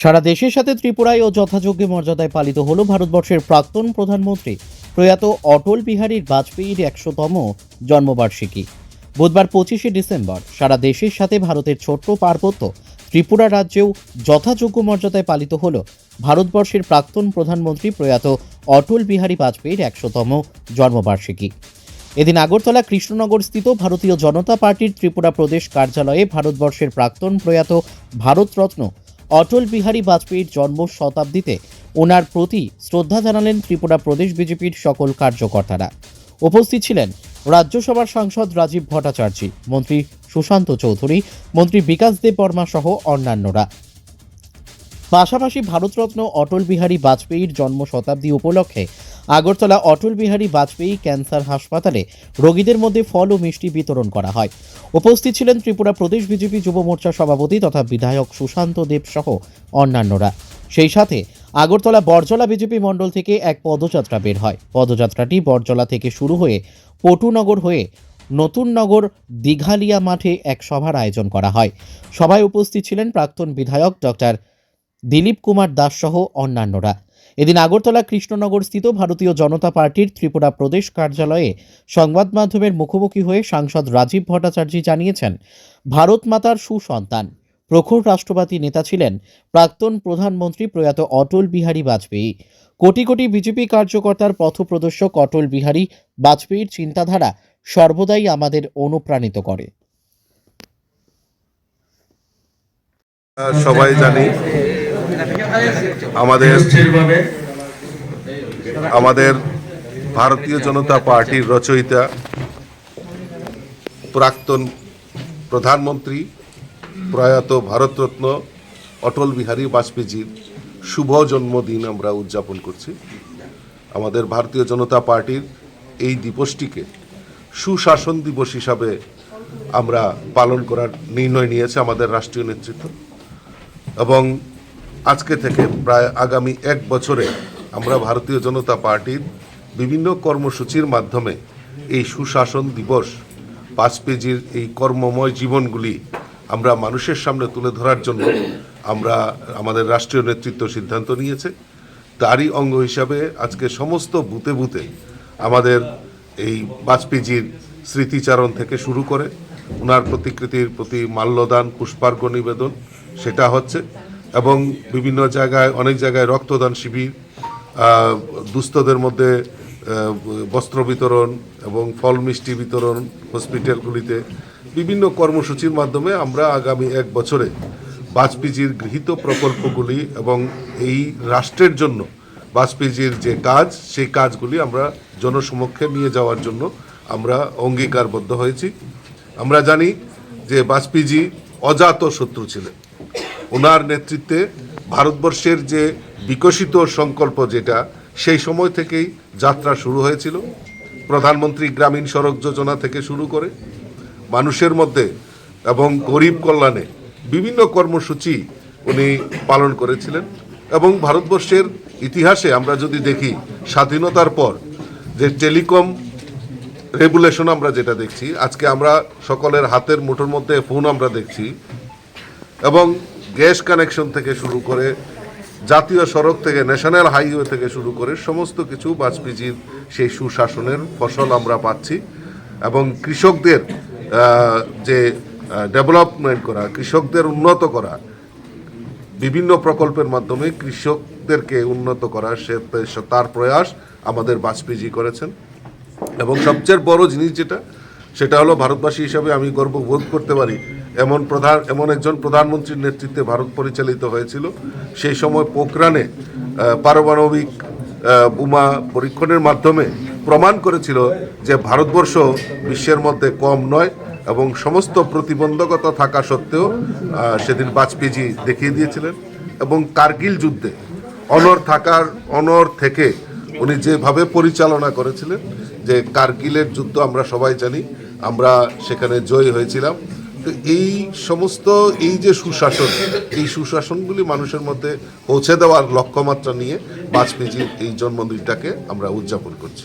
সারা দেশের সাথে ত্রিপুরায় ও যথাযোগ্য মর্যাদায় পালিত হলো ভারতবর্ষের প্রাক্তন প্রধানমন্ত্রী প্রয়াত অটল বিহারী বাজপেয়ীর ১০০তম জন্মবার্ষিকী। বুধবার ২৫শে ডিসেম্বর সারা দেশের সাথে ভারতের ছোট্ট পার্বত্য ত্রিপুরা রাজ্যেও যথাযোগ্য মর্যাদায় পালিত হল ভারতবর্ষের প্রাক্তন প্রধানমন্ত্রী প্রয়াত অটল বিহারী বাজপেয়ীর ১০০তম জন্মবার্ষিকী। এদিন আগরতলা কৃষ্ণনগর স্থিত ভারতীয় জনতা পার্টির ত্রিপুরা প্রদেশ কার্যালয়ে ভারতবর্ষের প্রাক্তন প্রয়াত ভারতরত্ন অটল বিহারী বাজপেয়ীর জন্ম শতাব্দীতে ওনার প্রতি শ্রদ্ধা জানালেন ত্রিপুরা প্রদেশ বিজেপির সকল কার্যকর্তারা। উপস্থিত ছিলেন রাজ্যসভার সাংসদ রাজীব ভট্টাচার্য, মন্ত্রী সুশান্ত চৌধুরী, মন্ত্রী বিকাশ দেব বর্মা সহ অন্যান্যরা। পাশাপাশি ভারতরত্ন অটল বিহারী বাজপেয়ীর জন্ম শতাব্দী উপলক্ষে আগরতলা অটল বিহারী বাজপেয়ী ক্যান্সার হাসপাতালে রোগীদের মধ্যে ফল ও মিষ্টি বিতরণ করা হয়। উপস্থিত ছিলেন ত্রিপুরা প্রদেশ বিজেপি যুব মোর্চা সভাপতি তথা বিধায়ক সুশান্ত দেব সহ অন্যান্যরা। সেই সাথে আগরতলা বরজলা বিজেপি মণ্ডল থেকে এক পদযাত্রা বের হয়। পদযাত্রাটি বরজলা থেকে শুরু হয়ে পটুনগর হয়ে নতুন নগর দীঘালিয়া মাঠে এক সভার আয়োজন করা হয়। সভায় উপস্থিত ছিলেন প্রাক্তন বিধায়ক ডক্টর দিলীপ কুমার দাস সহ অন্যান্যরা। এদিন আগরতলা কৃষ্ণনগর স্থিত ভারতীয় জনতা পার্টির ত্রিপুরা প্রদেশ কার্যালয়ে সংবাদ মাধ্যমের মুখোমুখি হয়ে সাংসদ রাজীব ভট্টাচার্য জানিয়েছেন, ভারত মাতার সুসন্তান প্রখর রাষ্ট্রবাদী নেতা ছিলেন প্রাক্তন প্রধানমন্ত্রী প্রয়াত অটল বিহারী বাজপেয়ী। কোটি কোটি বিজেপি কার্যকর্তার পথপ্রদর্শক অটল বিহারী বাজপেয়ীর চিন্তাধারা সর্বদাই আমাদের অনুপ্রাণিত করে। সবাই জানি আমাদের ভারতীয় জনতা পার্টির রচয়িতা প্রাক্তন প্রধানমন্ত্রী প্রয়াত ভারতরত্ন অটল বিহারী বাজপেয়ীজির শুভ জন্মদিন আমরা উদযাপন করছি। আমাদের ভারতীয় জনতা পার্টির এই দিবসটিকে সুশাসন দিবস হিসাবে আমরা পালন করার নির্ণয় নিয়েছে আমাদের রাষ্ট্রীয় নেতৃত্ব, এবং আজকে থেকে প্রায় আগামী ১ বছরে আমরা ভারতীয় জনতা পার্টির বিভিন্ন কর্মসূচির মাধ্যমে এই সুশাসন দিবস বাজপেয়ীজির এই কর্মময় জীবনগুলি আমরা মানুষের সামনে তুলে ধরার জন্য আমরা আমাদের রাষ্ট্রীয় নেতৃত্ব সিদ্ধান্ত নিয়েছে। তারই অঙ্গ হিসাবে আজকে সমস্ত বুথে বুথে আমাদের এই বাজপেয়ীজির স্মৃতিচারণ থেকে শুরু করে ওনার প্রতিকৃতির প্রতি মাল্যদান, পুষ্পার্ঘ্য নিবেদন সেটা হচ্ছে, এবং বিভিন্ন জায়গায় অনেক জায়গায় রক্তদান শিবির, দুস্থদের মধ্যে বস্ত্র বিতরণ এবং ফল মিষ্টি বিতরণ, হসপিটালগুলিতে বিভিন্ন কর্মসূচির মাধ্যমে আমরা আগামী ১ বছরে বাজপেয়ীজির গৃহীত প্রকল্পগুলি এবং এই রাষ্ট্রের জন্য বাজপেয়ীজির যে কাজ সেই কাজগুলি আমরা জনসমক্ষে নিয়ে যাওয়ার জন্য আমরা অঙ্গীকারবদ্ধ হয়েছি। আমরা জানি যে বাজপেয়ীজি অজাত শত্রু ছিলেন। ওনার নেতৃত্বে ভারতবর্ষের যে বিকশিত সংকল্প যেটা সেই সময় থেকেই যাত্রা শুরু হয়েছিল। প্রধানমন্ত্রী গ্রামীণ সড়ক যোজনা থেকে শুরু করে মানুষের মধ্যে এবং গরিব কল্যাণে বিভিন্ন কর্মসূচি উনি পালন করেছিলেন। এবং ভারতবর্ষের ইতিহাসে আমরা যদি দেখি, স্বাধীনতার পর যে টেলিকম রেগুলেশন আমরা যেটা দেখছি, আজকে আমরা সকলের হাতের মুঠোর মধ্যে ফোন আমরা দেখছি, এবং গ্যাস কানেকশন থেকে শুরু করে জাতীয় সড়ক থেকে ন্যাশনাল হাইওয়ে থেকে শুরু করে সমস্ত কিছু বাজপেয়ীজির সেই সুশাসনের ফসল আমরা পাচ্ছি। এবং কৃষকদের যে ডেভেলপমেন্ট করা, কৃষকদের উন্নত করা, বিভিন্ন প্রকল্পের মাধ্যমে কৃষকদেরকে উন্নত করা তার প্রয়াস আমাদের বাজপেয়ীজি করেছেন। এবং সবচেয়ে বড় জিনিস যেটা, সেটা হলো ভারতবাসী হিসাবে আমি গর্ববোধ করতে পারি এমন একজন প্রধানমন্ত্রীর নেতৃত্বে ভারত পরিচালিত হয়েছিল। সেই সময় পোখরানে পারমাণবিক বোমা পরীক্ষণের মাধ্যমে প্রমাণ করেছিল যে ভারতবর্ষ বিশ্বের মধ্যে কম নয়, এবং সমস্ত প্রতিবন্ধকতা থাকা সত্ত্বেও সেদিন বাজপেয়ীজি দেখিয়ে দিয়েছিলেন। এবং কার্গিল যুদ্ধে অনর থেকে উনি যেভাবে পরিচালনা করেছিলেন, যে কার্গিলের যুদ্ধ আমরা সবাই জানি, আমরা সেখানে জয়ী হয়েছিলাম। তো এই সমস্ত এই যে সুশাসন, এই সুশাসনগুলি মানুষের মধ্যে পৌঁছে দেওয়ার লক্ষ্যমাত্রা নিয়ে বাজপেয়ীজির এই জন্মদিনটাকে আমরা উদযাপন করছি।